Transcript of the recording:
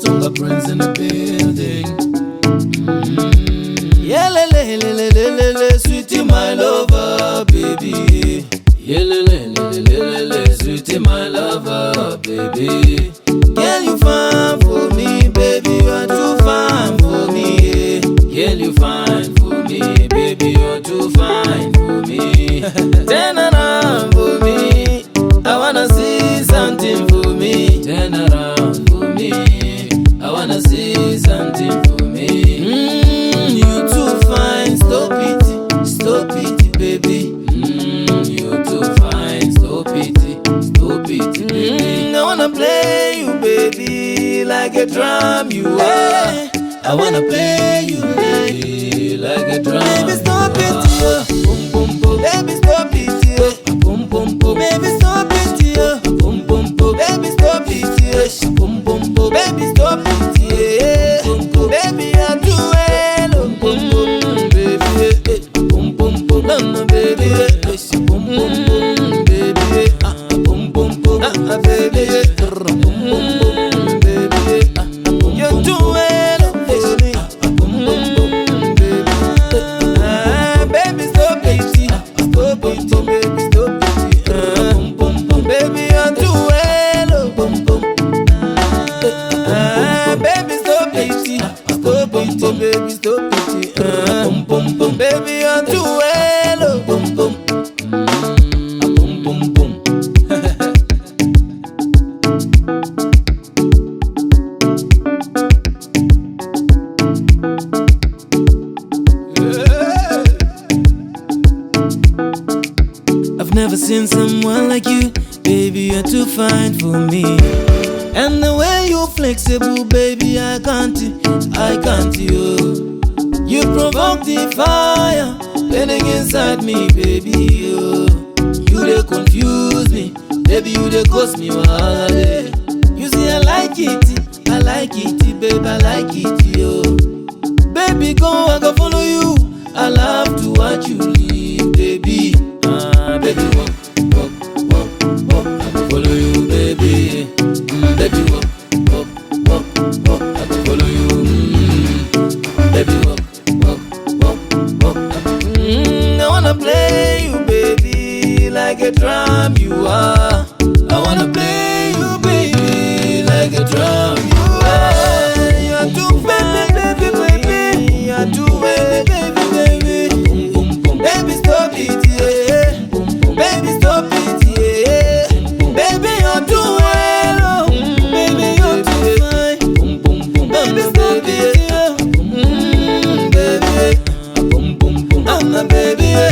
Tonga Prince in the building. Yeah, le le le le le le le, sweetie my lover, baby. Yeah, le le le le le le, sweetie my lover, baby. Girl, you fine for me, baby, you are too fine for me. Girl, you fine for me, baby, you're too fine for me. Turn around for me, I wanna see something for me. Turn around for me, I wanna see something for me. You too fine, stop it, baby. You too fine, stop it, baby. I wanna play you, baby, like a drum you are. I wanna play you, baby, like a drum. Baby, stop it, yeah. Boom, boom, boom. Baby, stop it, yeah. Boom, boom, boom. Baby, stop it, yeah. Boom, boom, boom. Baby, stop it, yeah. Boom, boom, boom. Baby, stop it, yeah. Boom, boom. Baby, I do well. Boom, boom, baby. Boom, boom, boom. No, no, baby. Boom, boom, boom, baby. Boom, boom, boom. Baby. Boom, boom, boom, baby. You do well. Baby, stop it. Stop it, baby, stop it. Baby, I'm too well. Baby, stop it. Stop it, baby, stop it. Baby, I'm too well. Boom, boom. I've never seen someone like you, baby, you're too fine for me. And the way you're flexible, baby, I can't, you. You provoke the fire, burning inside me, baby, you. You dey confuse me, baby, you dey cause me wahala. You see, I like it, baby, I like it, yo. Baby, go, I go follow you. I love to watch you live, baby. Baby, walk, walk, walk, walk. I go follow you, baby. Baby, walk, walk, walk, walk. I go follow you. Baby, walk, walk, walk, walk. I wanna play you, baby, like a drum you are. I wanna play you, baby, like a drum you are. You're too baby, baby. You're too baby. Baby, stop it, yeah. Baby, stop it, yeah. Baby, you're too well. Baby, you're too fine. Baby, stop it, yeah. Baby, I'm a baby, yeah.